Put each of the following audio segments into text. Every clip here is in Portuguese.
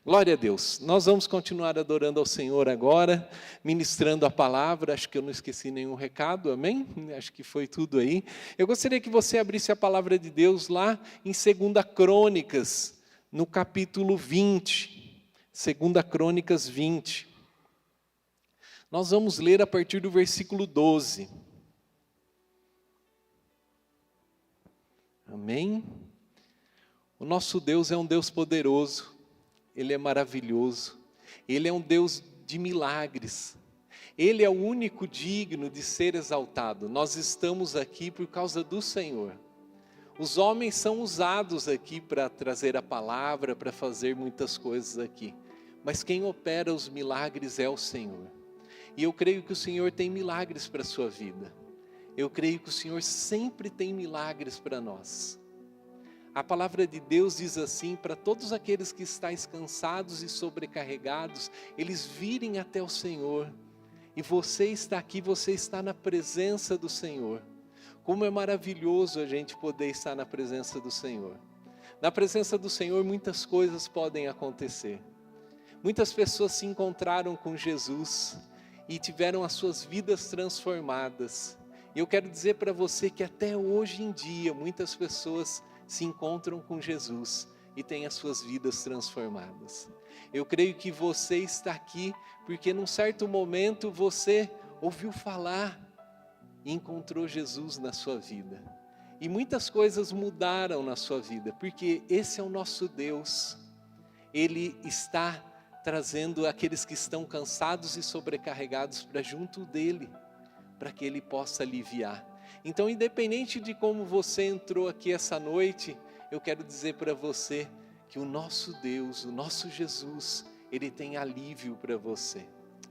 Glória a Deus. Nós vamos continuar adorando ao Senhor agora, ministrando a palavra. Acho que eu não esqueci nenhum recado, amém? Acho que foi tudo aí. Eu gostaria que você abrisse a palavra de Deus lá em 2 Crônicas, no capítulo 20. 2 Crônicas 20. Nós vamos ler a partir do versículo 12. Amém? O nosso Deus é um Deus poderoso. Ele é maravilhoso, Ele é um Deus de milagres, Ele é o único digno de ser exaltado. Nós estamos aqui por causa do Senhor. Os homens são usados aqui para trazer a palavra, para fazer muitas coisas aqui, mas quem opera os milagres é o Senhor. E eu creio que o Senhor tem milagres para a sua vida, eu creio que o Senhor sempre tem milagres para nós. A palavra de Deus diz assim, para todos aqueles que estáis cansados e sobrecarregados, eles virem até o Senhor. E você está aqui, você está na presença do Senhor. Como é maravilhoso a gente poder estar na presença do Senhor. Na presença do Senhor muitas coisas podem acontecer. Muitas pessoas se encontraram com Jesus e tiveram as suas vidas transformadas. E eu quero dizer para você que até hoje em dia muitas pessoas se encontram com Jesus e têm as suas vidas transformadas. Eu creio que você está aqui porque num certo momento você ouviu falar e encontrou Jesus na sua vida. E muitas coisas mudaram na sua vida, porque esse é o nosso Deus. Ele está trazendo aqueles que estão cansados e sobrecarregados para junto dEle, para que Ele possa aliviar. Então, independente de como você entrou aqui essa noite, eu quero dizer para você que o nosso Deus, o nosso Jesus, Ele tem alívio para você.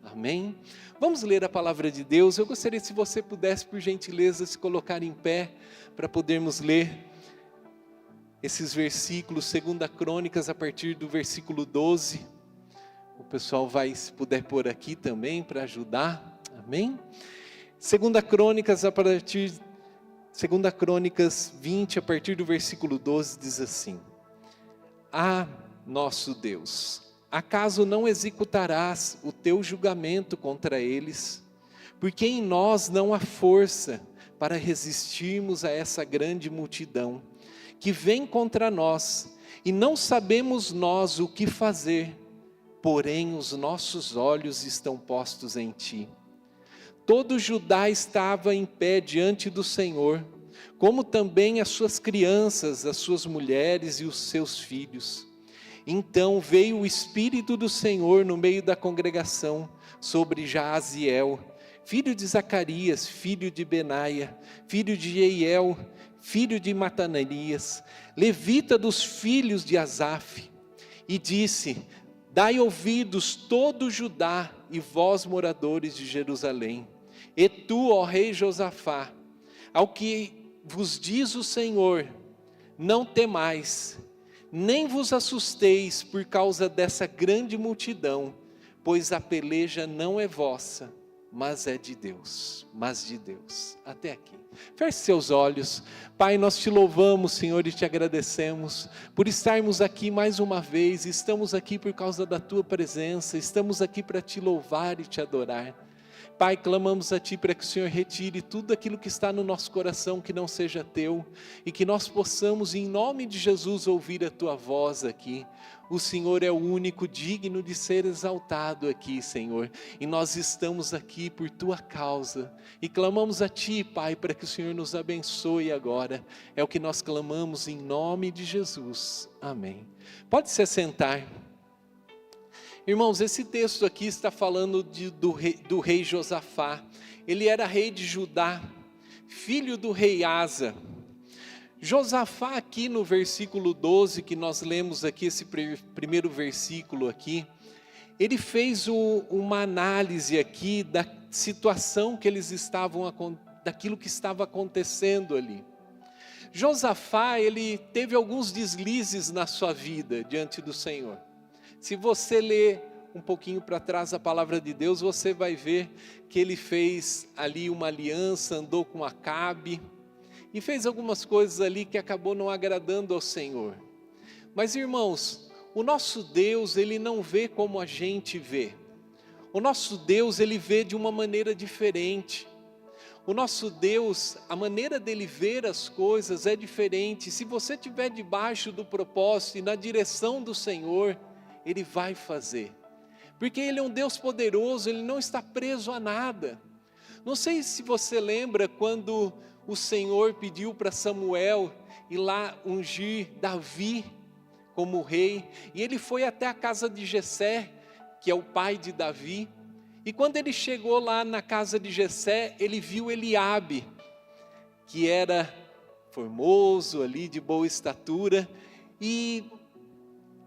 Amém? Vamos ler a palavra de Deus. Eu gostaria, se você pudesse, por gentileza, se colocar em pé, para podermos ler esses versículos, 2 Crônicas, a partir do versículo 12. O pessoal vai, se puder, pôr aqui também, para ajudar. Amém? 2 Crônicas, 2 Crônicas 20, a partir do versículo 12, diz assim: Ah, nosso Deus, acaso não executarás o teu julgamento contra eles? Porque em nós não há força para resistirmos a essa grande multidão que vem contra nós, e não sabemos nós o que fazer, porém os nossos olhos estão postos em ti. Todo Judá estava em pé diante do Senhor, como também as suas crianças, as suas mulheres e os seus filhos. Então veio o Espírito do Senhor no meio da congregação, sobre Jaaziel, filho de Zacarias, filho de Benaia, filho de Jeiel, filho de Matananias, levita dos filhos de Asaf, e disse: Dai ouvidos todo Judá e vós moradores de Jerusalém. E tu, ó rei Josafá, ao que vos diz o Senhor, não temais, nem vos assusteis por causa dessa grande multidão, pois a peleja não é vossa, mas é de Deus, até aqui. Feche seus olhos. Pai, nós te louvamos, Senhor, e te agradecemos por estarmos aqui mais uma vez. Estamos aqui por causa da tua presença, estamos aqui para te louvar e te adorar. Pai, clamamos a Ti para que o Senhor retire tudo aquilo que está no nosso coração que não seja Teu, e que nós possamos, em nome de Jesus, ouvir a Tua voz aqui. O Senhor é o único digno de ser exaltado aqui, Senhor, e nós estamos aqui por Tua causa, e clamamos a Ti, Pai, para que o Senhor nos abençoe agora. É o que nós clamamos em nome de Jesus. Amém. Pode se assentar. Irmãos, esse texto aqui está falando do rei Josafá. Ele era rei de Judá, filho do rei Asa. Josafá aqui no versículo 12, que nós lemos aqui, esse primeiro versículo aqui, ele fez uma análise aqui da situação que eles estavam, daquilo que estava acontecendo ali. Josafá, ele teve alguns deslizes na sua vida diante do Senhor. Se você ler um pouquinho para trás a palavra de Deus, você vai ver que ele fez ali uma aliança, andou com Acabe, e fez algumas coisas ali que acabou não agradando ao Senhor. Mas irmãos, o nosso Deus, Ele não vê como a gente vê. O nosso Deus, Ele vê de uma maneira diferente. O nosso Deus, a maneira dele ver as coisas é diferente. Se você estiver debaixo do propósito e na direção do Senhor, Ele vai fazer. Porque Ele é um Deus poderoso, Ele não está preso a nada. Não sei se você lembra quando o Senhor pediu para Samuel ir lá ungir Davi como rei. E ele foi até a casa de Jessé, que é o pai de Davi. E quando ele chegou lá na casa de Jessé, ele viu Eliabe, que era formoso ali, de boa estatura. E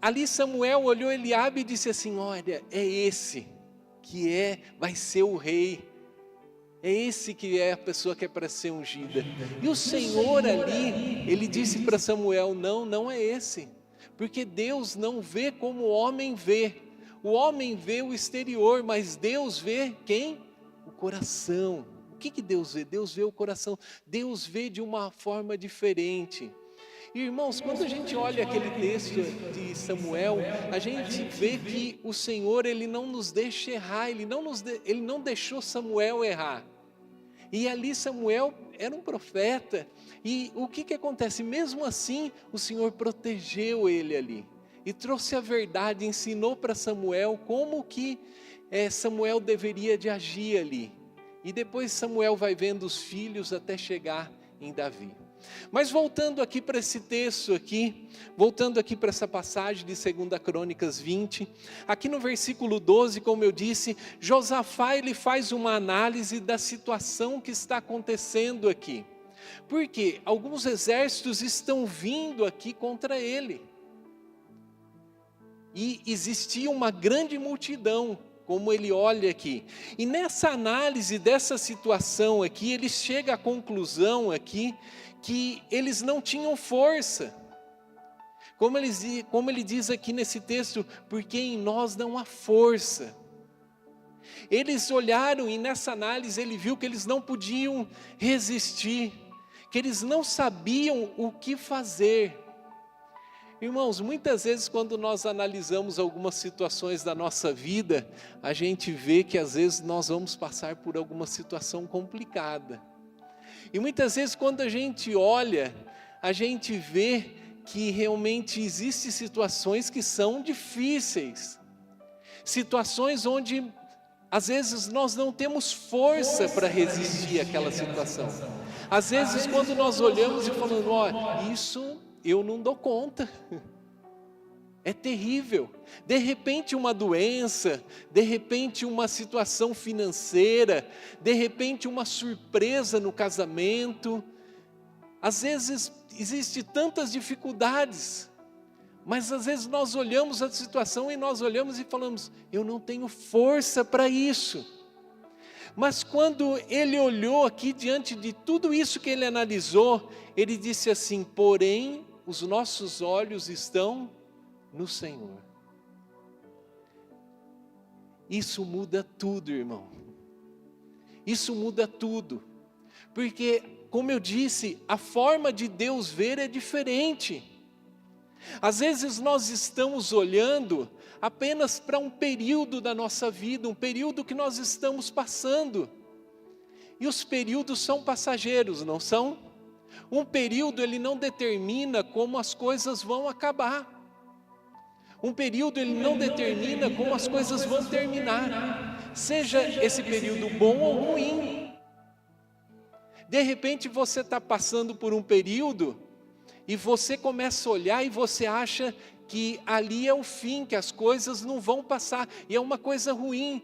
ali Samuel olhou Eliabe e disse assim: olha, é esse que vai ser o rei. É esse que é a pessoa que é para ser ungida. E o Senhor ali, Ele disse para Samuel: não é esse. Porque Deus não vê como o homem vê. O homem vê o exterior, mas Deus vê quem? O coração. O que Deus vê? Deus vê o coração. Deus vê de uma forma diferente. E, irmãos, quando a gente olha aquele texto de Samuel, a gente vê que o Senhor, Ele não nos deixa errar, Ele não deixou Samuel errar. E ali Samuel era um profeta, e o que acontece? Mesmo assim, o Senhor protegeu ele ali, e trouxe a verdade, ensinou para Samuel como que Samuel deveria de agir ali. E depois Samuel vai vendo os filhos até chegar em Davi. Mas voltando aqui para esse texto aqui, voltando aqui para essa passagem de 2 Crônicas 20, aqui no versículo 12, como eu disse, Josafá ele faz uma análise da situação que está acontecendo aqui. Porque alguns exércitos estão vindo aqui contra ele. E existia uma grande multidão, como ele olha aqui. E nessa análise dessa situação aqui, ele chega à conclusão aqui, que eles não tinham força. Como ele diz aqui nesse texto, porque em nós não há força. Eles olharam e nessa análise ele viu que eles não podiam resistir, que eles não sabiam o que fazer. Irmãos, muitas vezes quando nós analisamos algumas situações da nossa vida, a gente vê que às vezes nós vamos passar por alguma situação complicada. E muitas vezes quando a gente olha, a gente vê que realmente existem situações que são difíceis. Situações onde às vezes nós não temos força para resistir àquela situação. Às vezes quando nós olhamos e falamos: ó, isso eu não dou conta. É terrível. De repente uma doença, de repente uma situação financeira, de repente uma surpresa no casamento. Às vezes existem tantas dificuldades, mas às vezes nós olhamos a situação e nós olhamos e falamos: eu não tenho força para isso. Mas quando ele olhou aqui diante de tudo isso que ele analisou, ele disse assim: porém os nossos olhos estão no Senhor. Isso muda tudo, irmão. Isso muda tudo. Porque, como eu disse, a forma de Deus ver é diferente. Às vezes nós estamos olhando apenas para um período da nossa vida, um período que nós estamos passando. E os períodos são passageiros, não são? Um período ele não determina como as coisas vão acabar. Um período ele não determina como as coisas vão terminar. Seja esse período bom ou ruim. De repente você está passando por um período e você começa a olhar e você acha que ali é o fim, que as coisas não vão passar, e é uma coisa ruim.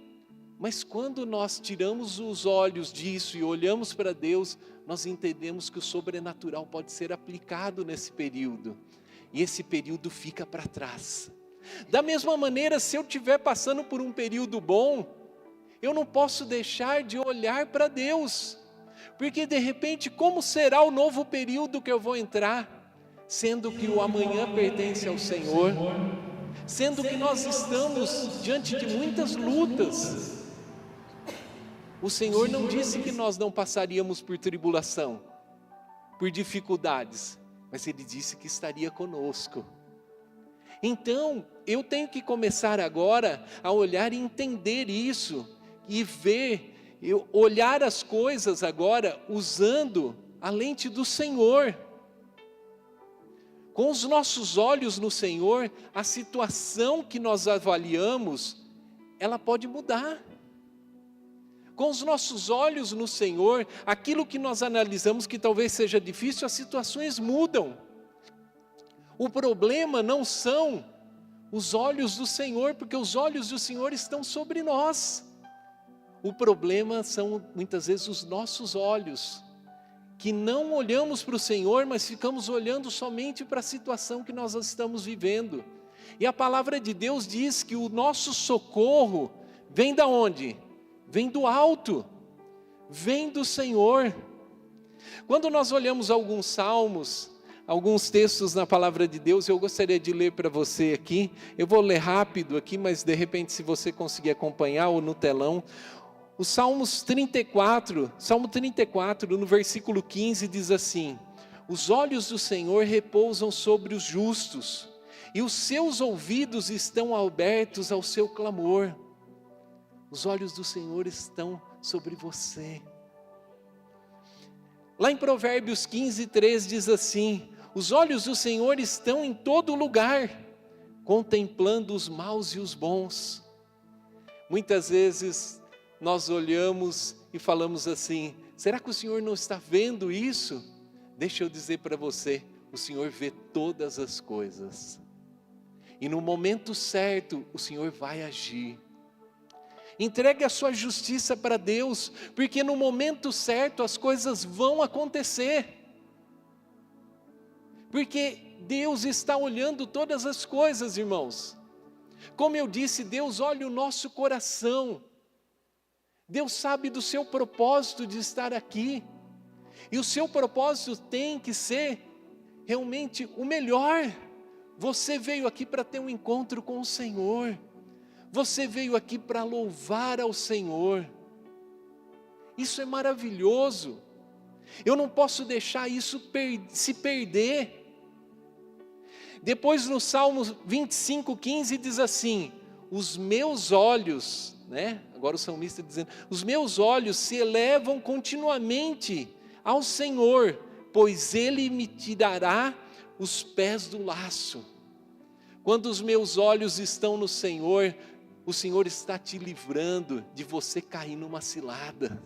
Mas quando nós tiramos os olhos disso e olhamos para Deus, nós entendemos que o sobrenatural pode ser aplicado nesse período, e esse período fica para trás. Da mesma maneira, se eu estiver passando por um período bom, eu não posso deixar de olhar para Deus, porque de repente, como será o novo período que eu vou entrar? Sendo que o amanhã pertence ao Senhor, sendo que nós estamos diante de muitas lutas. O Senhor não disse que nós não passaríamos por tribulação, por dificuldades, mas Ele disse que estaria conosco. Então, eu tenho que começar agora a olhar e entender isso, e ver, olhar as coisas agora usando a lente do Senhor. Com os nossos olhos no Senhor, a situação que nós avaliamos, ela pode mudar. Com os nossos olhos no Senhor, aquilo que nós analisamos que talvez seja difícil, as situações mudam. O problema não são os olhos do Senhor, porque os olhos do Senhor estão sobre nós. O problema são muitas vezes os nossos olhos, que não olhamos para o Senhor, mas ficamos olhando somente para a situação que nós estamos vivendo. E a palavra de Deus diz que o nosso socorro vem da onde? Vem do alto, vem do Senhor. Quando nós olhamos alguns salmos, alguns textos na palavra de Deus, eu gostaria de ler para você aqui. Eu vou ler rápido aqui, mas de repente se você conseguir acompanhar ou no telão. O Salmo 34, no versículo 15 diz assim: os olhos do Senhor repousam sobre os justos, e os seus ouvidos estão abertos ao seu clamor. Os olhos do Senhor estão sobre você. Lá em Provérbios 15, 3 diz assim: os olhos do Senhor estão em todo lugar, contemplando os maus e os bons. Muitas vezes nós olhamos e falamos assim: será que o Senhor não está vendo isso? Deixa eu dizer para você, o Senhor vê todas as coisas. E no momento certo, o Senhor vai agir. Entregue a sua justiça para Deus, porque no momento certo as coisas vão acontecer. Porque Deus está olhando todas as coisas, irmãos. Como eu disse, Deus olha o nosso coração. Deus sabe do seu propósito de estar aqui. E o seu propósito tem que ser realmente o melhor. Você veio aqui para ter um encontro com o Senhor. Você veio aqui para louvar ao Senhor. Isso é maravilhoso. Eu não posso deixar isso se perder. Depois no Salmo 25, 15 diz assim: os meus olhos, agora o salmista dizendo, os meus olhos se elevam continuamente ao Senhor, pois Ele me tirará os pés do laço. Quando os meus olhos estão no Senhor, o Senhor está te livrando de você cair numa cilada.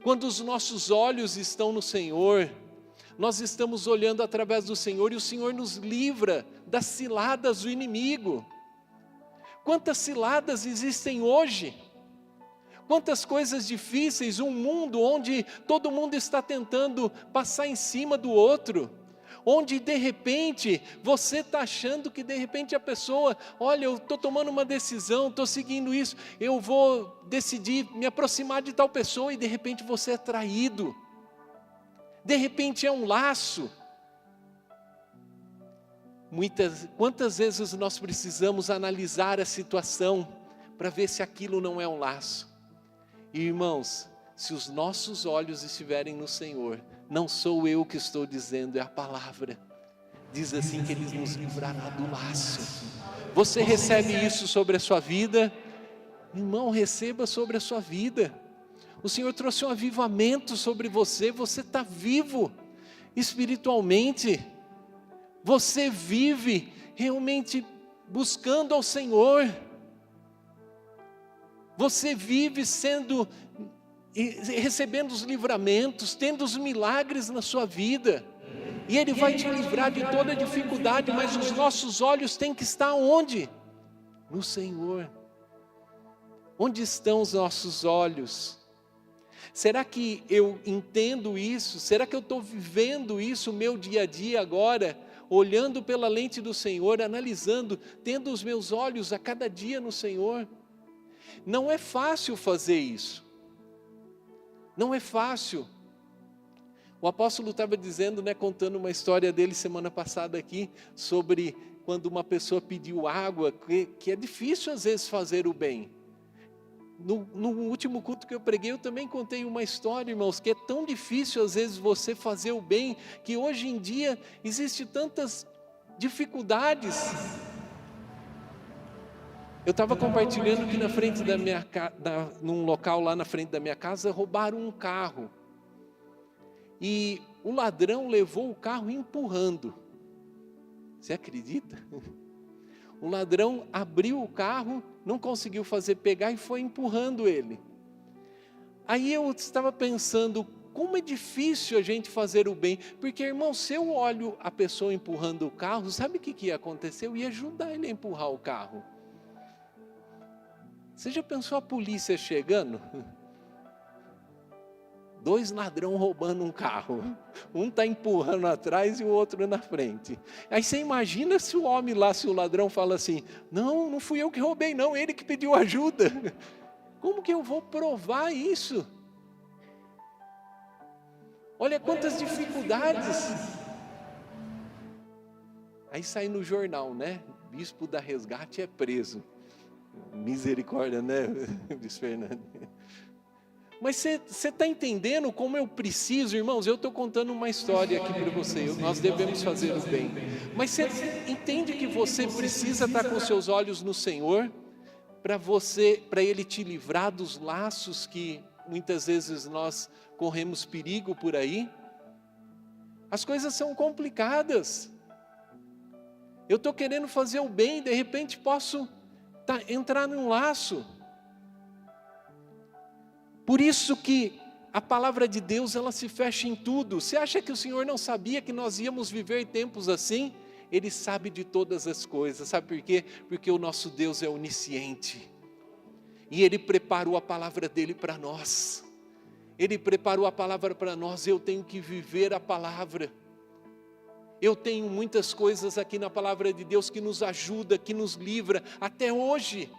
Quando os nossos olhos estão no Senhor, nós estamos olhando através do Senhor e o Senhor nos livra das ciladas do inimigo. Quantas ciladas existem hoje? Quantas coisas difíceis, um mundo onde todo mundo está tentando passar em cima do outro, onde de repente você está achando que de repente a pessoa, olha, eu estou tomando uma decisão, estou seguindo isso, eu vou decidir me aproximar de tal pessoa e de repente você é traído, de repente é um laço. Quantas vezes nós precisamos analisar a situação para ver se aquilo não é um laço? E, irmãos, se os nossos olhos estiverem no Senhor, não sou eu que estou dizendo, é a palavra. Diz assim que Ele nos livrará do laço. Você recebe isso sobre a sua vida? Irmão, receba sobre a sua vida. O Senhor trouxe um avivamento sobre você, você está vivo espiritualmente. Você vive realmente buscando ao Senhor. Você vive recebendo os livramentos, tendo os milagres na sua vida. E Ele vai te livrar de toda dificuldade, mas os nossos olhos têm que estar onde? No Senhor. Onde estão os nossos olhos? Será que eu entendo isso? Será que eu estou vivendo isso o meu dia a dia agora? Olhando pela lente do Senhor, analisando, tendo os meus olhos a cada dia no Senhor. Não é fácil fazer isso. Não é fácil. O apóstolo estava dizendo, contando uma história dele semana passada aqui, sobre quando uma pessoa pediu água, que é difícil às vezes fazer o bem. No último culto que eu preguei, eu também contei uma história, irmãos, que é tão difícil às vezes você fazer o bem, que hoje em dia existe tantas dificuldades, Eu estava compartilhando que na frente da minha num local lá na frente da minha casa, roubaram um carro. E o ladrão levou o carro empurrando. Você acredita? O ladrão abriu o carro, não conseguiu fazer pegar e foi empurrando ele. Aí eu estava pensando, como é difícil a gente fazer o bem. Porque, irmão, se eu olho a pessoa empurrando o carro, sabe o que ia acontecer? Eu ia ajudar ele a empurrar o carro. Você já pensou a polícia chegando? 2 ladrões roubando um carro. Um está empurrando atrás e o outro na frente. Aí você imagina se o homem lá, se o ladrão fala assim, não fui eu que roubei não, ele que pediu ajuda. Como que eu vou provar isso? Olha quantas dificuldades. Aí sai no jornal, né? Bispo da Resgate é preso. Misericórdia, né, Bispo Fernando? Mas você está entendendo como eu preciso, irmãos? Eu estou contando uma história aqui para você. Nós devemos fazer o bem. Mas você entende que você precisa estar com seus olhos no Senhor para Ele te livrar dos laços que muitas vezes nós corremos perigo por aí? As coisas são complicadas. Eu estou querendo fazer o bem, de repente posso entrar num laço. Por isso que a palavra de Deus, ela se fecha em tudo. Você acha que o Senhor não sabia que nós íamos viver tempos assim? Ele sabe de todas as coisas. Sabe por quê? Porque o nosso Deus é onisciente. E Ele preparou a palavra dEle para nós. Ele preparou a palavra para nós. Eu tenho que viver a palavra. Eu tenho muitas coisas aqui na palavra de Deus que nos ajuda, que nos livra até hoje,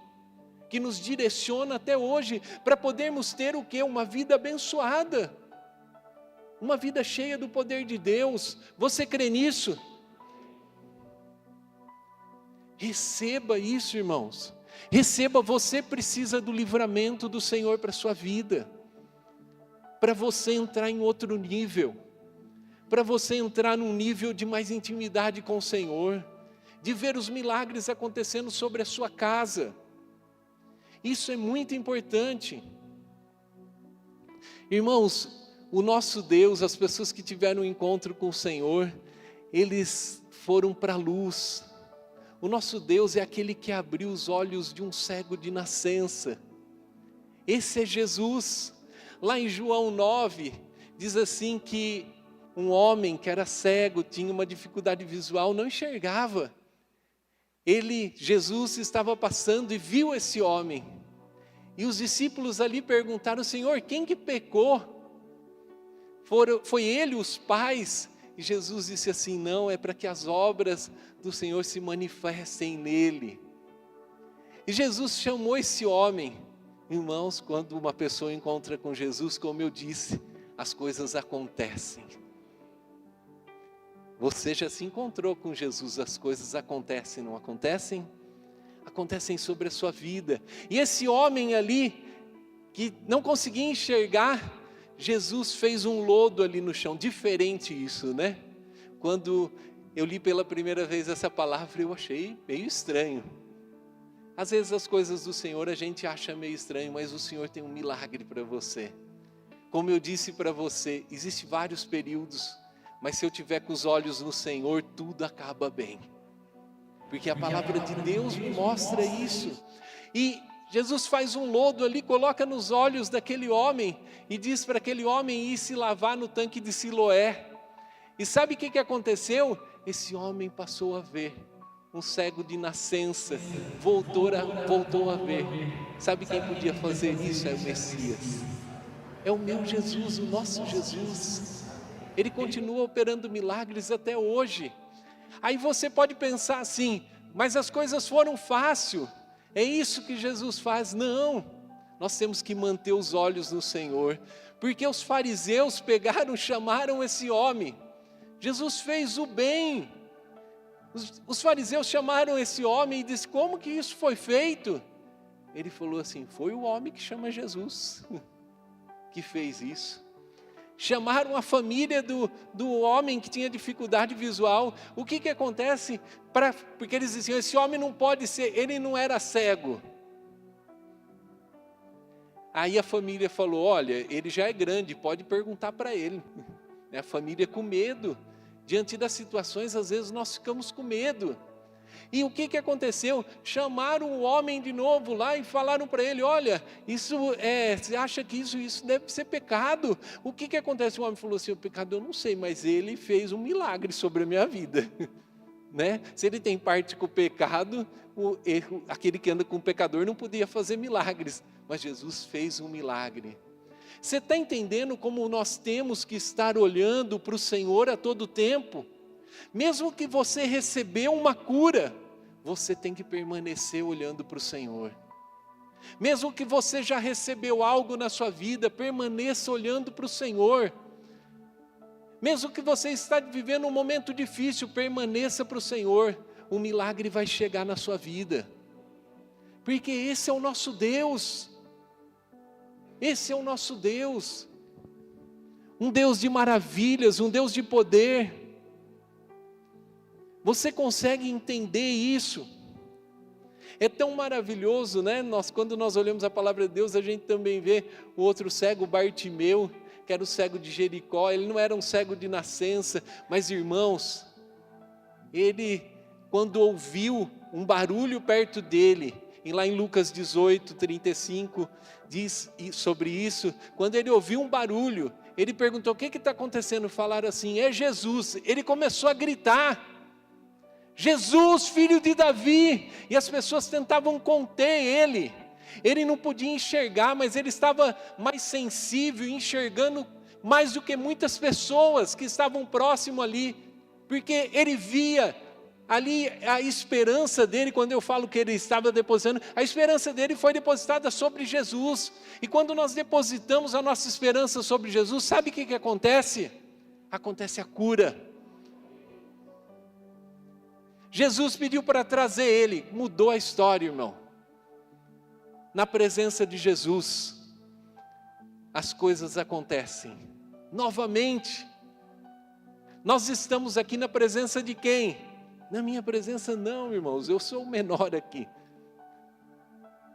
que nos direciona até hoje, para podermos ter o quê? Uma vida abençoada, uma vida cheia do poder de Deus. Você crê nisso? Receba isso, irmãos. Receba, você precisa do livramento do Senhor para a sua vida, para você entrar em outro nível, para você entrar num nível de mais intimidade com o Senhor, de ver os milagres acontecendo sobre a sua casa. Isso é muito importante. Irmãos, o nosso Deus, as pessoas que tiveram um encontro com o Senhor, eles foram para a luz. O nosso Deus é aquele que abriu os olhos de um cego de nascença. Esse é Jesus. Lá em João 9, diz assim que um homem que era cego, tinha uma dificuldade visual, não enxergava. Jesus estava passando e viu esse homem. E os discípulos ali perguntaram, Senhor, quem que pecou? Foi ele, os pais? E Jesus disse assim, não, é para que as obras do Senhor se manifestem nele. E Jesus chamou esse homem. Irmãos, quando uma pessoa encontra com Jesus, como eu disse, as coisas acontecem. Você já se encontrou com Jesus, as coisas acontecem, não acontecem? Acontecem sobre a sua vida. E esse homem ali, que não conseguia enxergar, Jesus fez um lodo ali no chão. Diferente isso, né? Quando eu li pela primeira vez essa palavra, eu achei meio estranho. Às vezes as coisas do Senhor a gente acha meio estranho, mas o Senhor tem um milagre para você. Como eu disse para você, existem vários períodos, mas se eu tiver com os olhos no Senhor, tudo acaba bem. Porque a palavra de Deus me mostra isso. E Jesus faz um lodo ali, coloca nos olhos daquele homem e diz para aquele homem ir se lavar no tanque de Siloé. E sabe o que aconteceu? Esse homem passou a ver. Um cego de nascença voltou a ver. Sabe quem podia fazer isso? É o Messias. É o meu Jesus, o nosso Jesus. Ele continua operando milagres até hoje. Aí você pode pensar assim, mas as coisas foram fáceis. É isso que Jesus faz? Não. Nós temos que manter os olhos no Senhor. Porque os fariseus chamaram esse homem. Jesus fez o bem. Os fariseus chamaram esse homem e disse, como que isso foi feito? Ele falou assim, foi o homem que chama Jesus que fez isso. Chamaram a família do homem que tinha dificuldade visual. O que acontece? Porque eles diziam, esse homem não pode ser, ele não era cego. Aí a família falou, olha, ele já é grande, pode perguntar para ele. A família com medo. Diante das situações, às vezes nós ficamos com medo. E o que aconteceu? Chamaram o homem de novo lá e falaram para ele, olha, você acha que isso deve ser pecado? O que acontece? O homem falou assim, o pecado eu não sei, mas ele fez um milagre sobre a minha vida. Né? Se ele tem parte com o pecado, aquele que anda com o pecador não podia fazer milagres, mas Jesus fez um milagre. Você está entendendo como nós temos que estar olhando para o Senhor a todo tempo? Mesmo que você recebeu uma cura, você tem que permanecer olhando para o Senhor. Mesmo que você já recebeu algo na sua vida, permaneça olhando para o Senhor. Mesmo que você está vivendo um momento difícil, permaneça para o Senhor. Um milagre vai chegar na sua vida. Porque esse é o nosso Deus. Esse é o nosso Deus. Um Deus de maravilhas, um Deus de poder. Você consegue entender isso? É tão maravilhoso, né? Quando nós olhamos a palavra de Deus, a gente também vê o outro cego, Bartimeu, que era o cego de Jericó. Ele não era um cego de nascença, mas irmãos, ele, quando ouviu um barulho perto dele, e lá em Lucas 18, 35, diz sobre isso, quando ele ouviu um barulho, ele perguntou, o que está acontecendo? Falaram assim, é Jesus. Ele começou a gritar, Jesus, filho de Davi, e as pessoas tentavam conter ele não podia enxergar, mas ele estava mais sensível, enxergando mais do que muitas pessoas que estavam próximo ali, porque ele via ali a esperança dele. Quando eu falo que ele estava depositando, a esperança dele foi depositada sobre Jesus, e quando nós depositamos a nossa esperança sobre Jesus, sabe o que acontece? Acontece a cura. Jesus pediu para trazer ele, mudou a história, irmão. Na presença de Jesus, as coisas acontecem. Novamente, nós estamos aqui na presença de quem? Na minha presença não, irmãos, eu sou o menor aqui.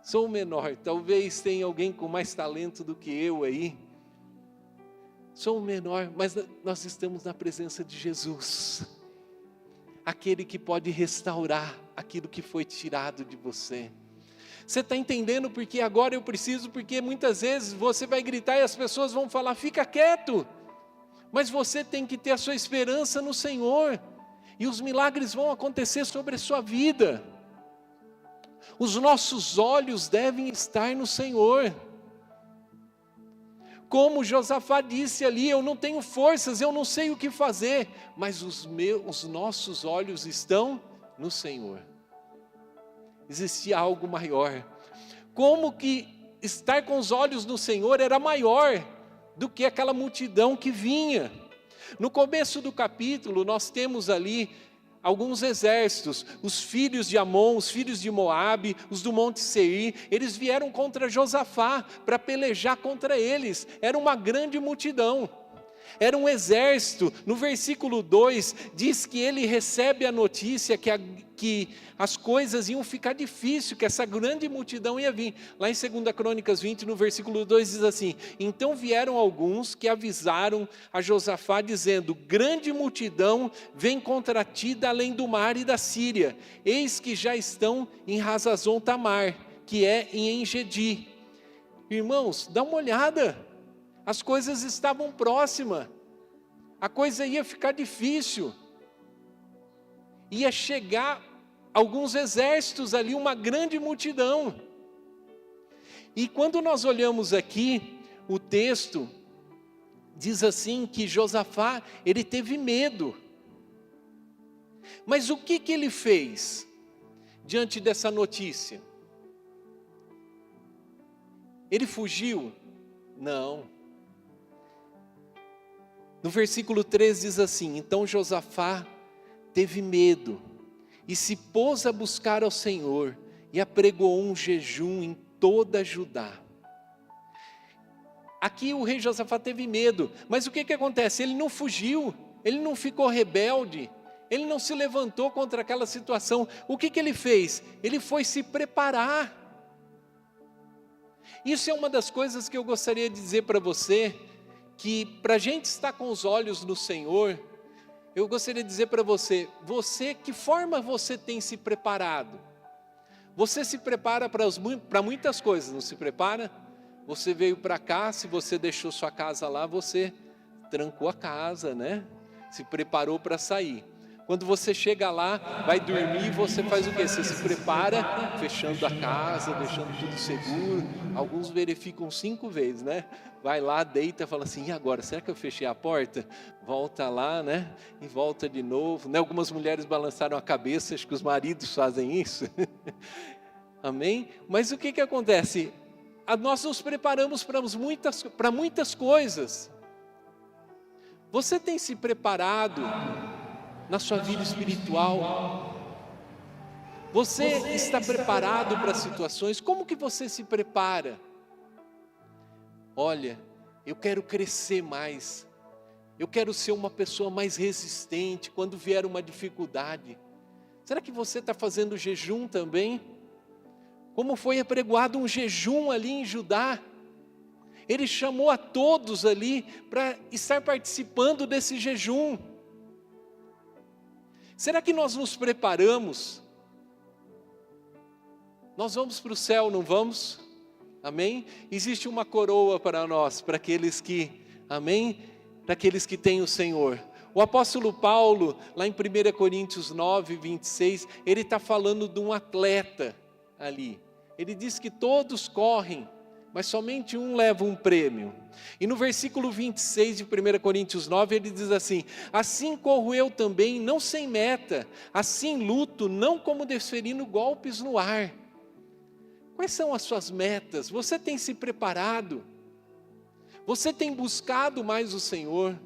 Sou o menor, talvez tenha alguém com mais talento do que eu aí. Sou o menor, mas nós estamos na presença de Jesus. Aquele que pode restaurar aquilo que foi tirado de você. Você está entendendo porque agora eu preciso? Porque muitas vezes você vai gritar e as pessoas vão falar, fica quieto. Mas você tem que ter a sua esperança no Senhor. E os milagres vão acontecer sobre a sua vida. Os nossos olhos devem estar no Senhor. Como Josafá disse ali, eu não tenho forças, eu não sei o que fazer, mas os nossos olhos estão no Senhor. Existia algo maior. Como que estar com os olhos no Senhor era maior do que aquela multidão que vinha. No começo do capítulo, nós temos ali alguns exércitos, os filhos de Amon, os filhos de Moabe, os do Monte Seir, eles vieram contra Josafá para pelejar contra eles. Era uma grande multidão, era um exército. No versículo 2 diz que ele recebe a notícia que as coisas iam ficar difíceis, que essa grande multidão ia vir. Lá em 2 Crônicas 20, no versículo 2 diz assim, então vieram alguns que avisaram a Josafá dizendo, grande multidão vem contra ti da além do mar e da Síria, eis que já estão em Hazazon Tamar, que é em Engedi. Irmãos, dá uma olhada, as coisas estavam próximas, a coisa ia ficar difícil, ia chegar alguns exércitos ali, uma grande multidão. E quando nós olhamos aqui, o texto diz assim que Josafá, ele teve medo. Mas o que ele fez diante dessa notícia? Ele fugiu? Não. No versículo 3 diz assim, então Josafá teve medo e se pôs a buscar ao Senhor e apregoou um jejum em toda Judá. aqui o rei Josafá teve medo, mas o que acontece? Ele não fugiu, ele não ficou rebelde, ele não se levantou contra aquela situação. O que ele fez? Ele foi se preparar. Isso é uma das coisas que eu gostaria de dizer para você, que para a gente estar com os olhos no Senhor, eu gostaria de dizer para você, que forma você tem se preparado? Você se prepara para muitas coisas, não se prepara? Você veio para cá, se você deixou sua casa lá, você trancou a casa, né? Se preparou para sair. Quando você chega lá, vai dormir, você faz o quê? Você se prepara, fechando a casa, deixando tudo seguro. Alguns verificam 5 vezes, né? Vai lá, deita, fala assim, e agora? Será que eu fechei a porta? Volta lá, né? E volta de novo. Né? Algumas mulheres balançaram a cabeça, acho que os maridos fazem isso. Amém? Mas o que acontece? Nós nos preparamos para muitas coisas. Você tem se preparado na sua vida espiritual? Você está preparado para situações? Como que você se prepara? Olha, eu quero crescer mais. Eu quero ser uma pessoa mais resistente quando vier uma dificuldade. Será que você está fazendo jejum também? Como foi apregoado um jejum ali em Judá? Ele chamou a todos ali para estar participando desse jejum. Será que nós nos preparamos? Nós vamos para o céu, não vamos? Amém? Existe uma coroa para nós, para aqueles que, amém? Para aqueles que têm o Senhor. O apóstolo Paulo, lá em 1 Coríntios 9, 26, ele está falando de um atleta ali. Ele diz que todos correm, mas somente um leva um prêmio. E no versículo 26 de 1 Coríntios 9, ele diz assim: assim corro eu também, não sem meta, assim luto, não como desferindo golpes no ar. Quais são as suas metas? Você tem se preparado? Você tem buscado mais o Senhor?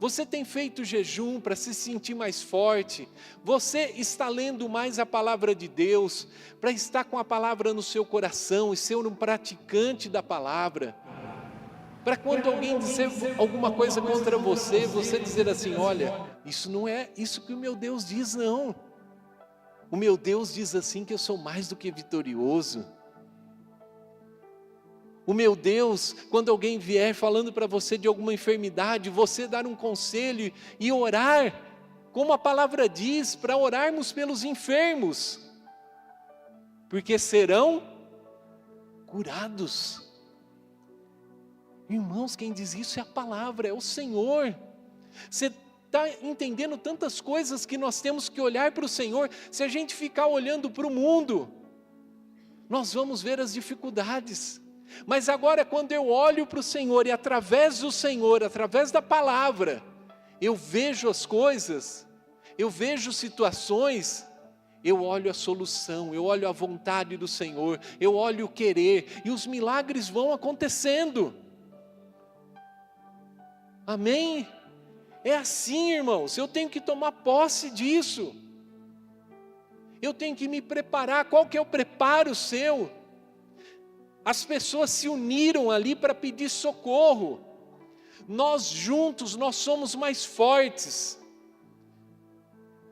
Você tem feito jejum para se sentir mais forte? Você está lendo mais a palavra de Deus, para estar com a palavra no seu coração e ser um praticante da palavra? Para quando alguém dizer alguma coisa contra você, você dizer assim, olha, isso não é isso que o meu Deus diz, não. O meu Deus diz assim que eu sou mais do que vitorioso. O meu Deus, quando alguém vier falando para você de alguma enfermidade, você dar um conselho e orar, como a palavra diz, para orarmos pelos enfermos, porque serão curados. Irmãos, quem diz isso é a palavra, é o Senhor. Você está entendendo tantas coisas que nós temos que olhar para o Senhor? Se a gente ficar olhando para o mundo, nós vamos ver as dificuldades. Mas agora quando eu olho para o Senhor e através do Senhor, através da palavra, eu vejo as coisas, eu vejo situações, eu olho a solução, eu olho a vontade do Senhor, eu olho o querer, e os milagres vão acontecendo. Amém? É assim, irmãos, eu tenho que tomar posse disso. Eu tenho que me preparar. Qual que é o preparo seu? As pessoas se uniram ali para pedir socorro. Nós juntos, nós somos mais fortes.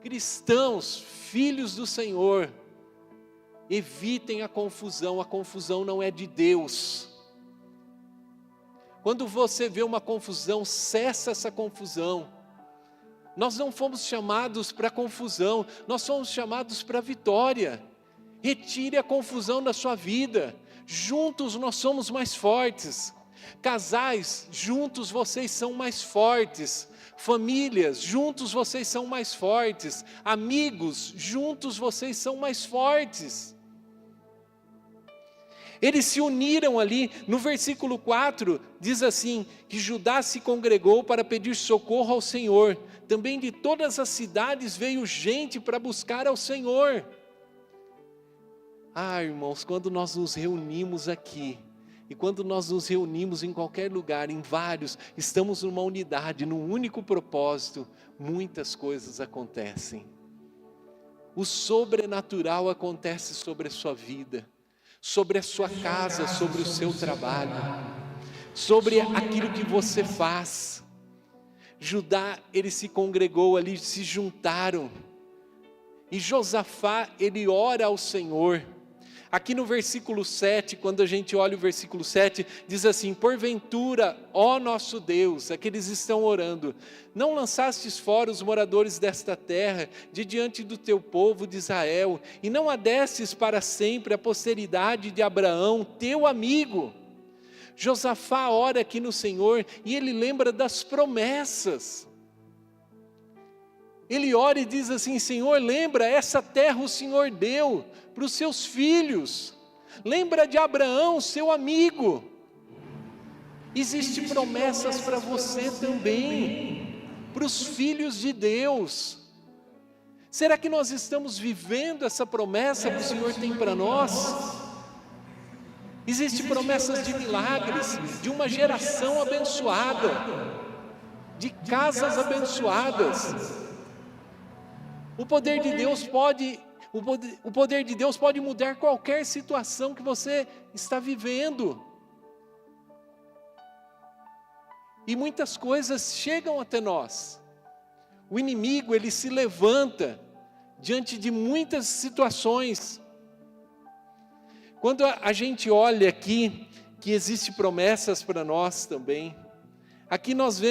Cristãos, filhos do Senhor, evitem a confusão não é de Deus. Quando você vê uma confusão, cessa essa confusão. Nós não fomos chamados para confusão, nós fomos chamados para vitória. Retire a confusão da sua vida. Juntos nós somos mais fortes. Casais, juntos vocês são mais fortes. Famílias, juntos vocês são mais fortes. Amigos, juntos vocês são mais fortes. Eles se uniram ali, no versículo 4, diz assim, que Judá se congregou para pedir socorro ao Senhor. Também de todas as cidades veio gente para buscar ao Senhor. Ah, irmãos, quando nós nos reunimos aqui, e quando nós nos reunimos em qualquer lugar, em vários, estamos numa unidade, num único propósito, muitas coisas acontecem. O sobrenatural acontece sobre a sua vida, sobre a sua casa, sobre o seu trabalho. sobre aquilo que você faz. Judá, ele se congregou ali, se juntaram, e Josafá, ele ora ao Senhor. Aqui no versículo 7, quando a gente olha o versículo 7, diz assim: porventura, ó nosso Deus, aqueles estão orando, não lançastes fora os moradores desta terra, de diante do teu povo de Israel, e não adestes para sempre a posteridade de Abraão, teu amigo. Josafá ora aqui no Senhor, e ele lembra das promessas. Ele ora e diz assim: Senhor, lembra, essa terra o Senhor deu para os seus filhos. Lembra de Abraão, seu amigo. Existem promessas para você também, para os filhos de Deus. Será que nós estamos vivendo essa promessa que o Senhor tem para nós? Existem promessas de milagres, de uma geração abençoada, de casas abençoadas. O poder de Deus pode mudar qualquer situação que você está vivendo. E muitas coisas chegam até nós. O inimigo, ele se levanta diante de muitas situações. Quando a gente olha aqui, que existem promessas para nós também, aqui nós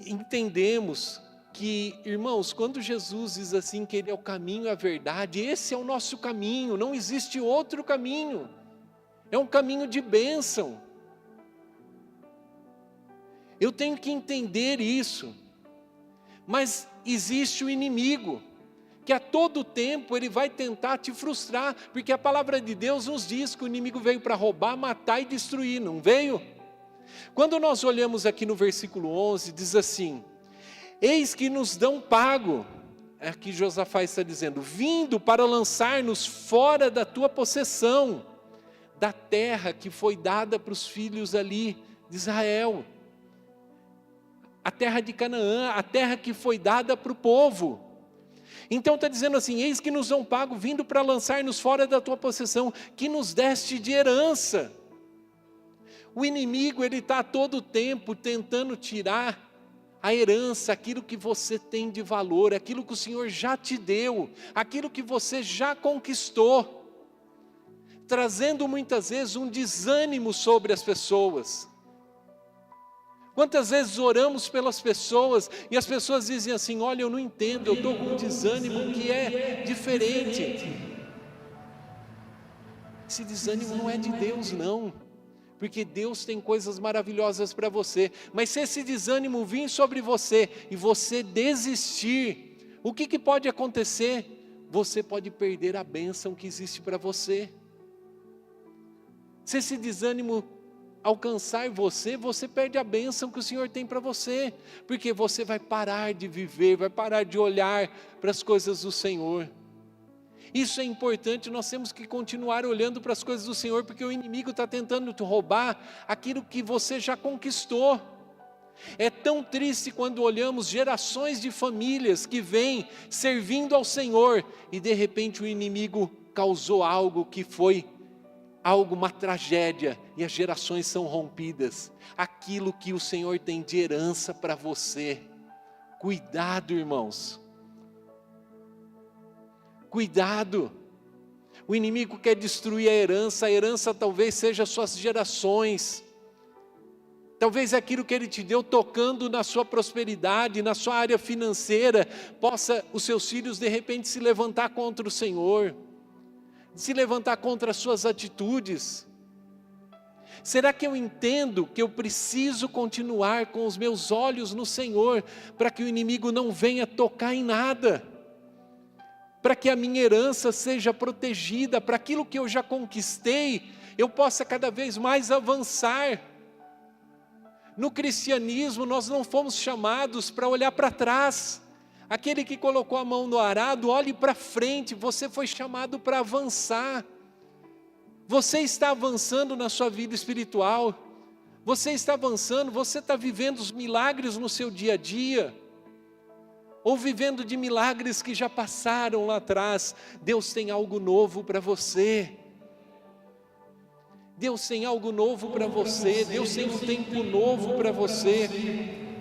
entendemos que, irmãos, quando Jesus diz assim que Ele é o caminho e a verdade, esse é o nosso caminho, não existe outro caminho, é um caminho de bênção. Eu tenho que entender isso, mas existe o inimigo, que a todo tempo ele vai tentar te frustrar, porque a palavra de Deus nos diz que o inimigo veio para roubar, matar e destruir, não veio? Quando nós olhamos aqui no versículo 11, diz assim: eis que nos dão pago, aqui Josafá está dizendo, vindo para lançar-nos fora da tua possessão, da terra que foi dada para os filhos ali de Israel, a terra de Canaã, a terra que foi dada para o povo. Então está dizendo assim: eis que nos dão pago, vindo para lançar-nos fora da tua possessão, que nos deste de herança. O inimigo, ele está a todo tempo tentando tirar a herança, aquilo que você tem de valor, aquilo que o Senhor já te deu, aquilo que você já conquistou, trazendo muitas vezes um desânimo sobre as pessoas. Quantas vezes oramos pelas pessoas e as pessoas dizem assim: olha, eu não entendo, eu estou com um desânimo que é diferente. Esse desânimo não é de Deus, não, porque Deus tem coisas maravilhosas para você. Mas se esse desânimo vir sobre você e você desistir, o que pode acontecer? Você pode perder a bênção que existe para você. Se esse desânimo alcançar você, você perde a bênção que o Senhor tem para você, porque você vai parar de viver, vai parar de olhar para as coisas do Senhor. Isso é importante, nós temos que continuar olhando para as coisas do Senhor, porque o inimigo está tentando te roubar aquilo que você já conquistou. É tão triste quando olhamos gerações de famílias que vêm servindo ao Senhor, e de repente o inimigo causou algo que foi uma tragédia, e as gerações são rompidas. Aquilo que o Senhor tem de herança para você, cuidado, irmãos, cuidado. O inimigo quer destruir a herança talvez seja as suas gerações, talvez aquilo que ele te deu tocando na sua prosperidade, na sua área financeira, possa os seus filhos de repente se levantar contra o Senhor, se levantar contra as suas atitudes. Será que eu entendo que eu preciso continuar com os meus olhos no Senhor, para que o inimigo não venha tocar em nada, para que a minha herança seja protegida, para aquilo que eu já conquistei, eu possa cada vez mais avançar? No cristianismo nós não fomos chamados para olhar para trás. Aquele que colocou a mão no arado, olhe para frente, você foi chamado para avançar. Você está avançando na sua vida espiritual, você está avançando, você está vivendo os milagres no seu dia a dia, ou vivendo de milagres que já passaram lá atrás. Deus tem algo novo para você. Deus tem algo novo para você, Deus tem um tempo novo para você,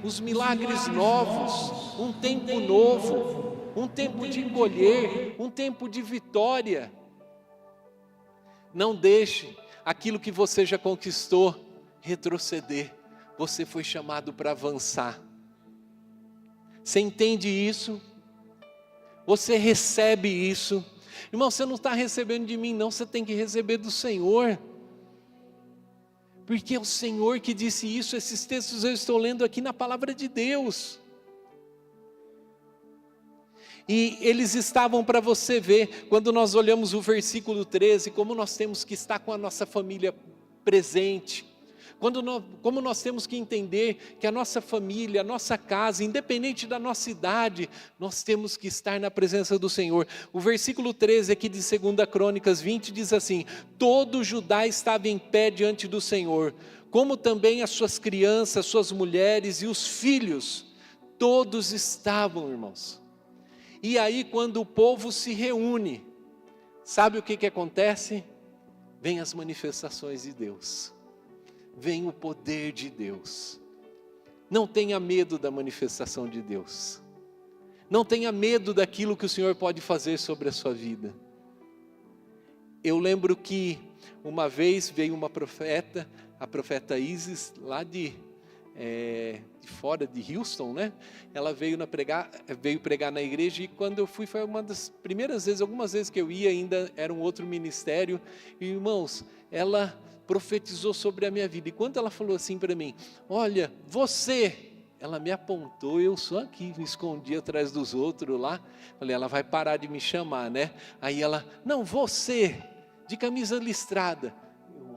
os milagres novos, um tempo novo, um tempo de colher, um tempo de vitória. Não deixe aquilo que você já conquistou retroceder, você foi chamado para avançar. Você entende isso? Você recebe isso? Irmão, você não está recebendo de mim não, você tem que receber do Senhor. Porque é o Senhor que disse isso, esses textos eu estou lendo aqui na palavra de Deus. E eles estavam para você ver, quando nós olhamos o versículo 13, como nós temos que estar com a nossa família presente. Como nós temos que entender que a nossa família, a nossa casa, independente da nossa idade, nós temos que estar na presença do Senhor. O versículo 13 aqui de 2 Crônicas 20 diz assim: todo Judá estava em pé diante do Senhor, como também as suas crianças, suas mulheres e os filhos, todos estavam, irmãos. E aí quando o povo se reúne, sabe o que acontece? Vem as manifestações de Deus. Vem o poder de Deus. Não tenha medo da manifestação de Deus. Não tenha medo daquilo que o Senhor pode fazer sobre a sua vida. Eu lembro que uma vez veio uma profeta, a profeta Isis, lá de fora de Houston, né? Ela veio pregar na igreja, e quando eu fui, foi uma das primeiras vezes, algumas vezes que eu ia, ainda era um outro ministério, e irmãos, ela profetizou sobre a minha vida, e quando ela falou assim para mim, olha, você, ela me apontou, eu só aqui, me escondi atrás dos outros lá, falei, ela vai parar de me chamar, né? Aí ela, não, você, de camisa listrada.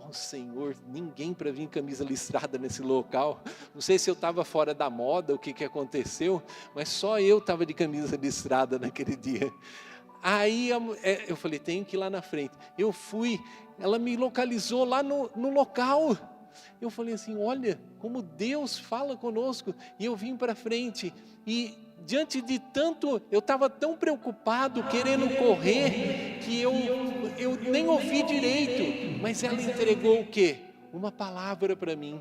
Oh, Senhor, ninguém para vir em camisa listrada nesse local, não sei se eu estava fora da moda, o que aconteceu, mas só eu estava de camisa listrada naquele dia. Aí eu falei, tenho que ir lá na frente. Eu fui, ela me localizou lá no local. Eu falei assim, olha como Deus fala conosco. E eu vim para frente. E diante de tanto, eu estava tão preocupado, querendo correr, que eu nem ouvi direito. Mas ela entregou o quê? Uma palavra para mim.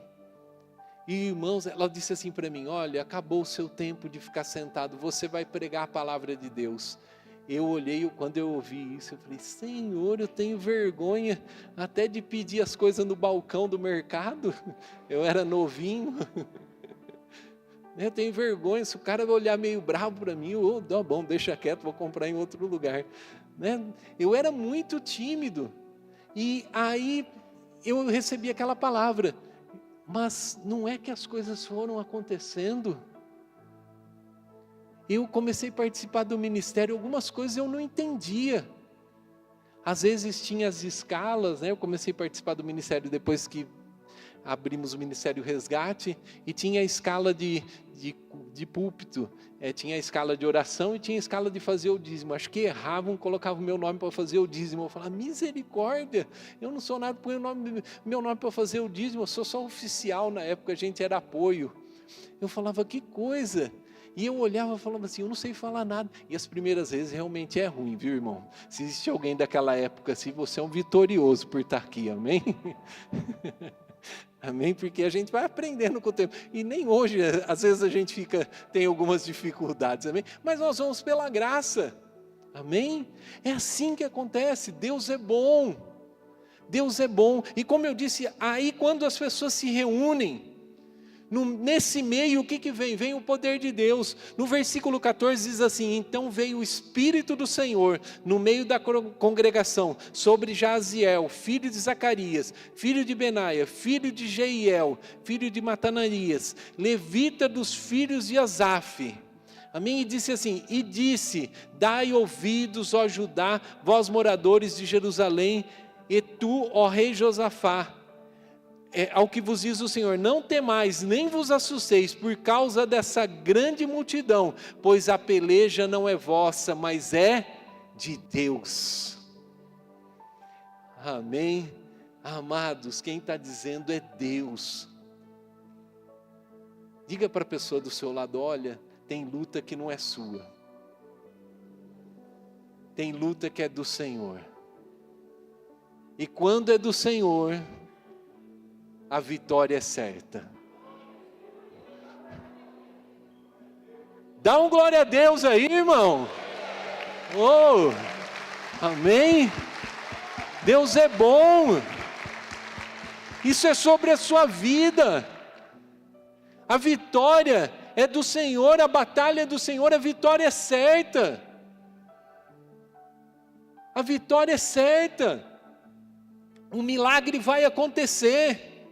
E irmãos, ela disse assim para mim, olha, acabou o seu tempo de ficar sentado, você vai pregar a palavra de Deus. Eu olhei, quando eu ouvi isso, eu falei, Senhor, eu tenho vergonha até de pedir as coisas no balcão do mercado, eu era novinho, eu tenho vergonha, se o cara olhar meio bravo para mim, tá bom, deixa quieto, vou comprar em outro lugar, né? Eu era muito tímido, e aí eu recebi aquela palavra, mas não é que as coisas foram acontecendo. Eu comecei a participar do ministério, algumas coisas eu não entendia. Às vezes tinha as escalas, né? Eu comecei a participar do ministério depois que abrimos o Ministério Resgate, e tinha a escala de púlpito, tinha a escala de oração e tinha a escala de fazer o dízimo. Acho que erravam, colocavam o meu nome para fazer o dízimo. Eu falava, misericórdia, eu não sou nada, põe meu nome para fazer o dízimo, eu sou só oficial, na época a gente era apoio. Eu falava, que coisa... E eu olhava e falava assim, eu não sei falar nada. E as primeiras vezes realmente é ruim, viu, irmão? Se existe alguém daquela época assim, você é um vitorioso por estar aqui, amém? Amém? Porque a gente vai aprendendo com o tempo. E nem hoje, às vezes a gente tem algumas dificuldades, amém? Mas nós vamos pela graça, amém? É assim que acontece, Deus é bom. Deus é bom. E como eu disse, aí quando as pessoas se reúnem, nesse meio, o que vem? Vem o poder de Deus. No versículo 14 diz assim, então veio o Espírito do Senhor no meio da congregação, sobre Jaziel, filho de Zacarias, filho de Benaia, filho de Jeiel, filho de Matananias, levita dos filhos de Asaf. Amém? E disse assim, dai ouvidos, ó Judá, vós moradores de Jerusalém, e tu, ó rei Josafá, ao que vos diz o Senhor, não temais, nem vos assusteis por causa dessa grande multidão, pois a peleja não é vossa, mas é de Deus. Amém? Amados, quem está dizendo é Deus. Diga para a pessoa do seu lado, olha, tem luta que não é sua. Tem luta que é do Senhor. E quando é do Senhor, a vitória é certa. Dá um glória a Deus aí, irmão. Oh, amém. Deus é bom. Isso é sobre a sua vida. A vitória é do Senhor, a batalha é do Senhor, a vitória é certa. A vitória é certa. O milagre vai acontecer.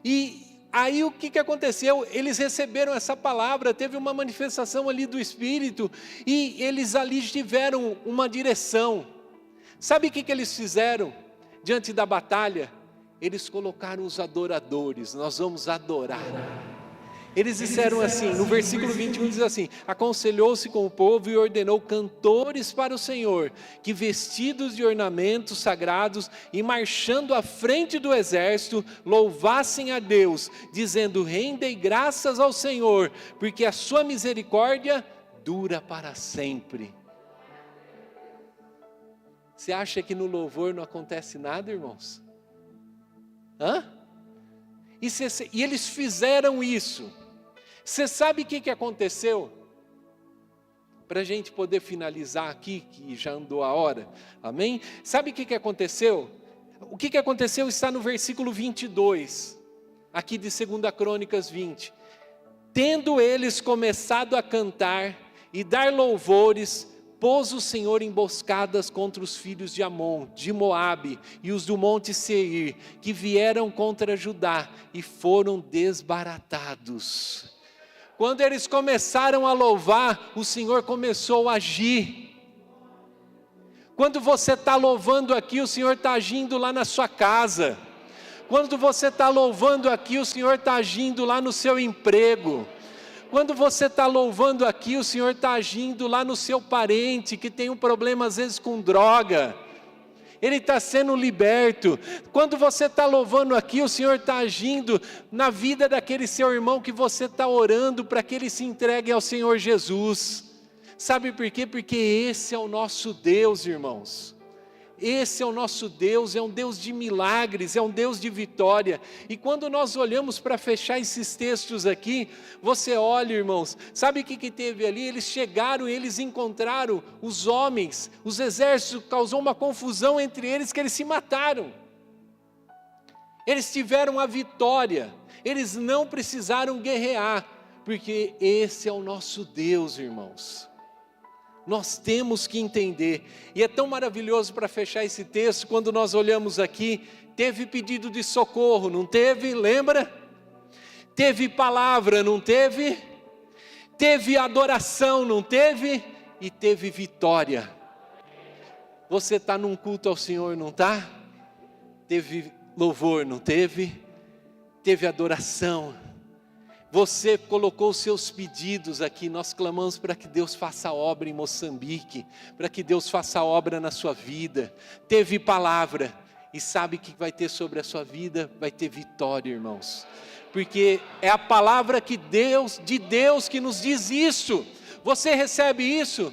E aí o que aconteceu? Eles receberam essa palavra, teve uma manifestação ali do Espírito, e eles ali tiveram uma direção. Sabe o que eles fizeram diante da batalha? Eles colocaram os adoradores, nós vamos adorar. Eles disseram assim, no versículo 21 diz assim: aconselhou-se com o povo e ordenou cantores para o Senhor, que vestidos de ornamentos sagrados e marchando à frente do exército, louvassem a Deus, dizendo: rendei graças ao Senhor, porque a sua misericórdia dura para sempre. Você acha que no louvor não acontece nada, irmãos? E eles fizeram isso. Você sabe o que aconteceu? Para a gente poder finalizar aqui, que já andou a hora, amém? Sabe o que aconteceu? O que aconteceu está no versículo 22, aqui de 2 Crônicas 20. Tendo eles começado a cantar e dar louvores, pôs o Senhor emboscadas contra os filhos de Amon, de Moabe e os do monte Seir, que vieram contra Judá e foram desbaratados. Quando eles começaram a louvar, o Senhor começou a agir. Quando você está louvando aqui, o Senhor está agindo lá na sua casa. Quando você está louvando aqui, o Senhor está agindo lá no seu emprego. Quando você está louvando aqui, o Senhor está agindo lá no seu parente, que tem um problema às vezes com droga. Ele está sendo liberto. Quando você está louvando aqui, o Senhor está agindo na vida daquele seu irmão que você está orando para que ele se entregue ao Senhor Jesus. Sabe por quê? Porque esse é o nosso Deus, irmãos. Esse é o nosso Deus, é um Deus de milagres, é um Deus de vitória. E quando nós olhamos para fechar esses textos aqui, você olha, irmãos, sabe o que teve ali? Eles chegaram e eles encontraram os homens, os exércitos, causou uma confusão entre eles que eles se mataram. Eles tiveram a vitória, eles não precisaram guerrear, porque esse é o nosso Deus, irmãos. Nós temos que entender, e é tão maravilhoso para fechar esse texto, quando nós olhamos aqui, teve pedido de socorro, não teve? Lembra? Teve palavra, não teve? Teve adoração, não teve? E teve vitória. Você está num culto ao Senhor, não está? Teve louvor, não teve? Teve adoração. Você colocou os seus pedidos aqui, nós clamamos para que Deus faça obra em Moçambique, para que Deus faça obra na sua vida. Teve palavra, e sabe o que vai ter sobre a sua vida? Vai ter vitória, irmãos. Porque é a palavra de Deus que nos diz isso. Você recebe isso?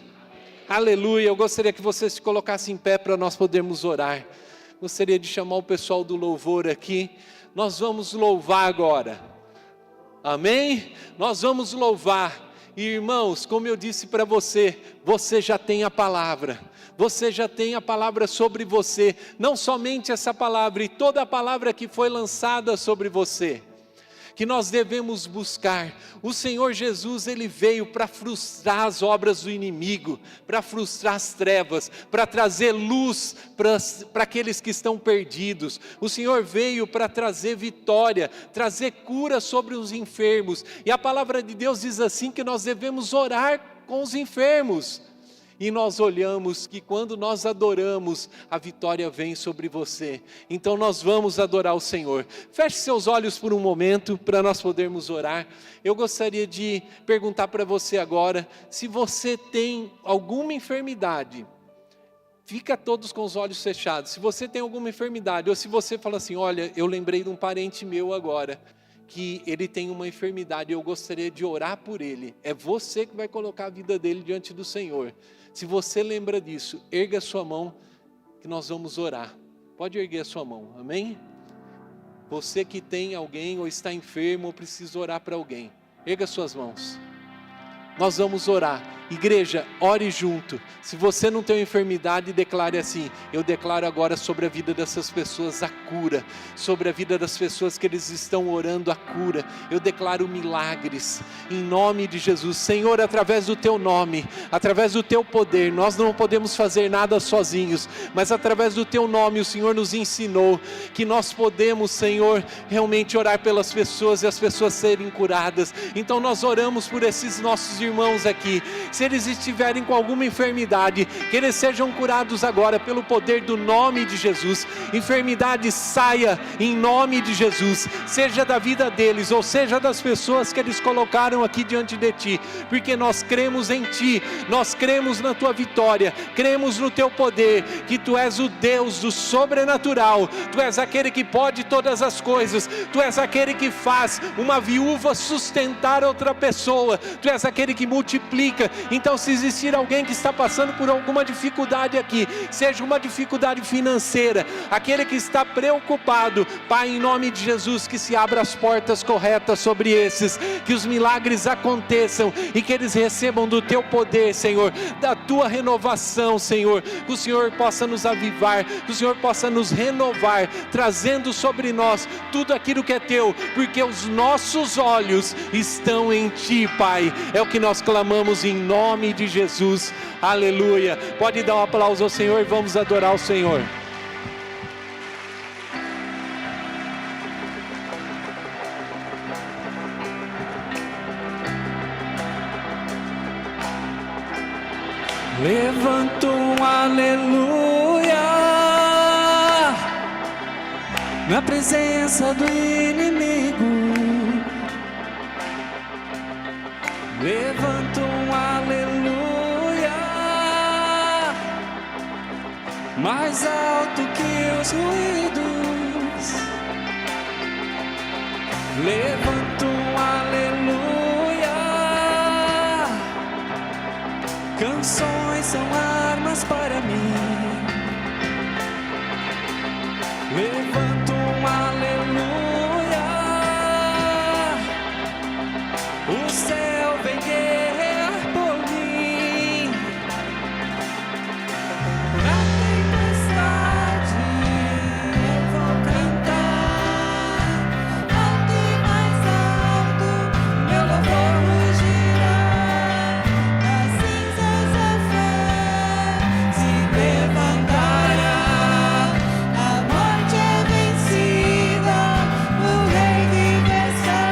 Aleluia, eu gostaria que você se colocasse em pé para nós podermos orar. Gostaria de chamar o pessoal do louvor aqui. Nós vamos louvar agora. Amém? Nós vamos louvar. E irmãos, como eu disse para você, você já tem a palavra. Você já tem a palavra sobre você. Não somente essa palavra, e toda a palavra que foi lançada sobre você. Que nós devemos buscar. O Senhor Jesus, Ele veio para frustrar as obras do inimigo, para frustrar as trevas, para trazer luz para aqueles que estão perdidos. O Senhor veio para trazer vitória, trazer cura sobre os enfermos. E a palavra de Deus diz assim que nós devemos orar com os enfermos. E nós olhamos que quando nós adoramos, a vitória vem sobre você. Então nós vamos adorar o Senhor. Feche seus olhos por um momento para nós podermos orar. Eu gostaria de perguntar para você agora, se você tem alguma enfermidade, fica todos com os olhos fechados. Se você tem alguma enfermidade, ou se você fala assim, olha, eu lembrei de um parente meu agora, que ele tem uma enfermidade, eu gostaria de orar por ele. É você que vai colocar a vida dele diante do Senhor. Se você lembra disso, erga a sua mão, que nós vamos orar. Pode erguer a sua mão, amém? Você que tem alguém ou está enfermo ou precisa orar para alguém, erga suas mãos. Nós vamos orar. Igreja, ore junto. Se você não tem uma enfermidade, declare assim: eu declaro agora sobre a vida dessas pessoas a cura, sobre a vida das pessoas que eles estão orando a cura. Eu declaro milagres, em nome de Jesus. Senhor, através do teu nome, através do teu poder, nós não podemos fazer nada sozinhos, mas através do teu nome o Senhor nos ensinou que nós podemos, Senhor, realmente orar pelas pessoas e as pessoas serem curadas. Então nós oramos por esses nossos irmãos aqui. Se eles estiverem com alguma enfermidade, que eles sejam curados agora pelo poder do nome de Jesus. Enfermidade saia em nome de Jesus, seja da vida deles ou seja das pessoas que eles colocaram aqui diante de ti, porque nós cremos em ti, nós cremos na tua vitória, cremos no teu poder, que tu és o Deus do sobrenatural, tu és aquele que pode todas as coisas, tu és aquele que faz uma viúva sustentar outra pessoa, tu és aquele que multiplica. Então, se existir alguém que está passando por alguma dificuldade aqui, seja uma dificuldade financeira, aquele que está preocupado, Pai, em nome de Jesus, que se abra as portas corretas sobre esses, que os milagres aconteçam e que eles recebam do teu poder, Senhor, da tua renovação, Senhor, que o Senhor possa nos avivar, que o Senhor possa nos renovar, trazendo sobre nós tudo aquilo que é teu, porque os nossos olhos estão em ti, Pai. É o que nós clamamos em nome de Jesus, aleluia. Pode dar um aplauso ao Senhor e vamos adorar o Senhor. Levanto um aleluia na presença do inimigo. Levanto um aleluia mais alto que os ruídos. Levanto um aleluia. Canções são armas para mim. Levanto um aleluia. O céu vem guerrear por mim. Na tempestade eu vou cantar. Alto e mais alto meu louvor rugirá. Das cinzas a fé se levantará. A morte é vencida, o rei vive está.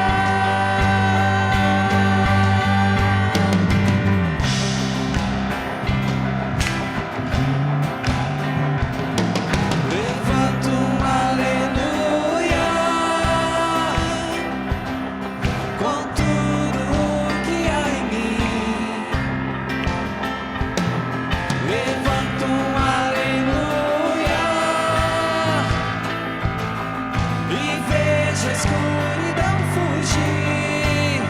Levanto um aleluia com tudo o que há em mim. Levanto um aleluia e vejo a escuridão fugir.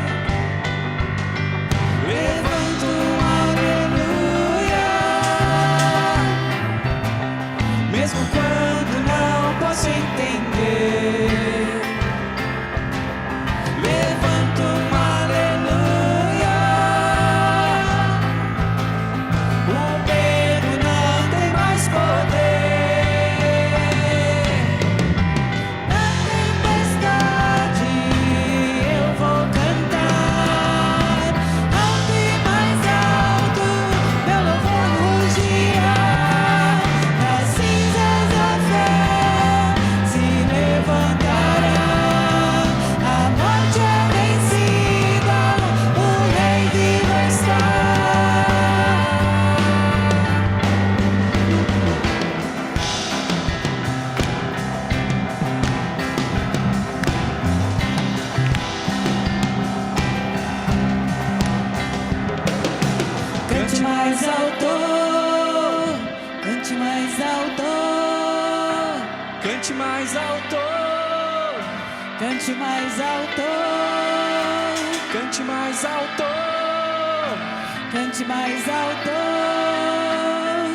Levanto um aleluia mesmo quando não posso entender. Levanto um aleluia. O medo não tem mais poder. Na tempestade eu vou cantar. Alto e mais alto meu louvor rugirá. Das cinzas a fé se levantará. A morte é vencida, o rei vivo está. Cante mais alto, cante mais alto, cante mais alto, cante mais alto, cante mais alto, cante mais alto,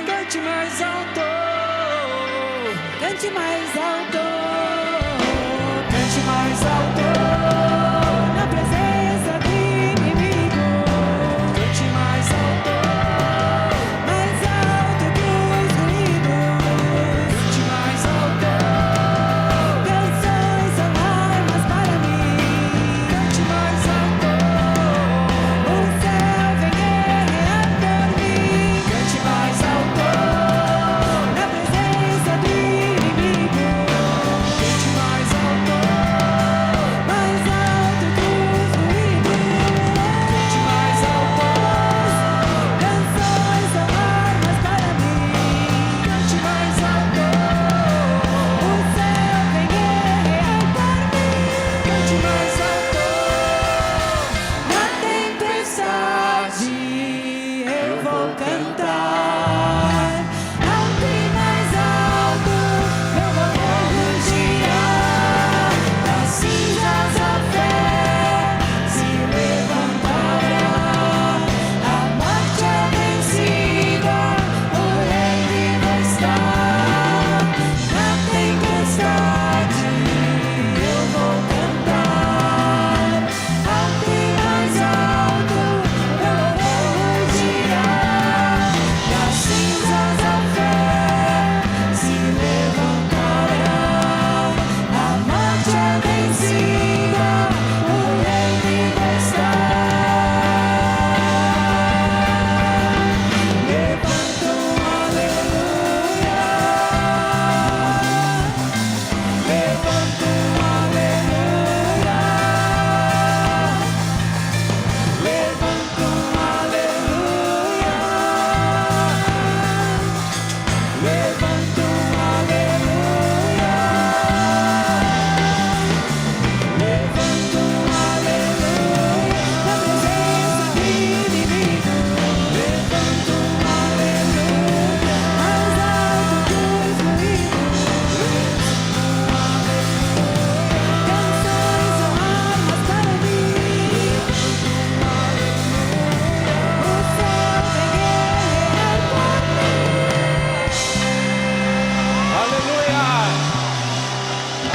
cante mais alto, cante mais alto,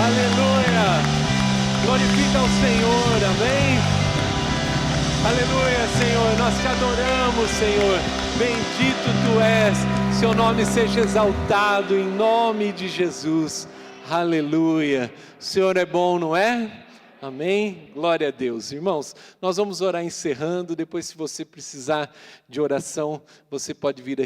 Aleluia. Glorifica ao Senhor, amém? Aleluia, Senhor, nós te adoramos, Senhor. Bendito tu és, seu nome seja exaltado em nome de Jesus. Aleluia. O Senhor é bom, não é? Amém? Glória a Deus. Irmãos, nós vamos orar encerrando. Depois, se você precisar de oração, você pode vir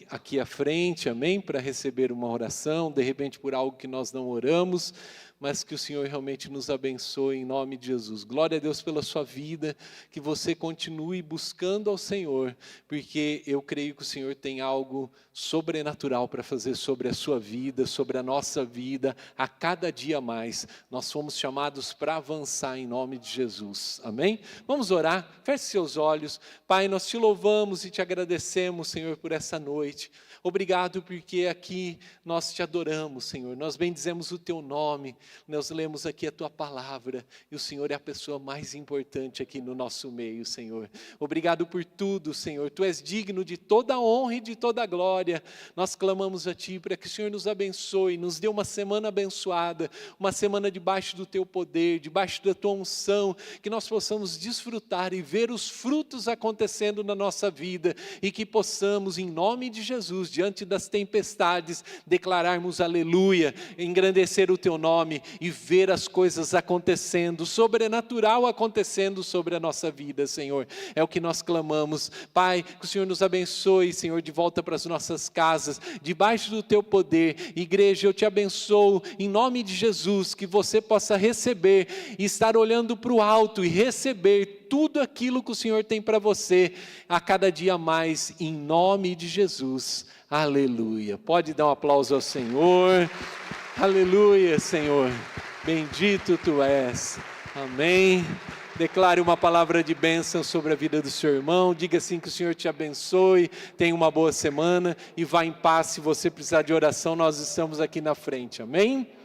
aqui à frente, amém? Para receber uma oração, de repente por algo que nós não oramos, mas que o Senhor realmente nos abençoe em nome de Jesus. Glória a Deus pela sua vida, que você continue buscando ao Senhor, porque eu creio que o Senhor tem algo sobrenatural para fazer sobre a sua vida, sobre a nossa vida, a cada dia mais. Nós fomos chamados para avançar em nome de Jesus, amém? Vamos orar, feche seus olhos. Pai, nós te louvamos e te agradecemos, Senhor, por essa noite. Obrigado porque aqui nós te adoramos, Senhor, nós bendizemos o teu nome, nós lemos aqui a tua palavra e o Senhor é a pessoa mais importante aqui no nosso meio, Senhor. Obrigado por tudo, Senhor, tu és digno de toda a honra e de toda a glória. Nós clamamos a ti para que o Senhor nos abençoe, nos dê uma semana abençoada, uma semana debaixo do teu poder, debaixo da tua unção, que nós possamos desfrutar e ver os frutos acontecendo na nossa vida e que possamos, em nome de Jesus, diante das tempestades, declararmos aleluia, engrandecer o teu nome e ver as coisas acontecendo, sobrenatural acontecendo sobre a nossa vida, Senhor. É o que nós clamamos. Pai, que o Senhor nos abençoe, Senhor, de volta para as nossas casas, debaixo do teu poder. Igreja, eu te abençoo em nome de Jesus, que você possa receber e estar olhando para o alto e receber tudo aquilo que o Senhor tem para você a cada dia mais, em nome de Jesus. Aleluia. Pode dar um aplauso ao Senhor. Aleluia, Senhor. Bendito tu és. Amém. Declare uma palavra de bênção sobre a vida do seu irmão. Diga assim: que o Senhor te abençoe. Tenha uma boa semana e vá em paz. Se você precisar de oração, nós estamos aqui na frente. Amém.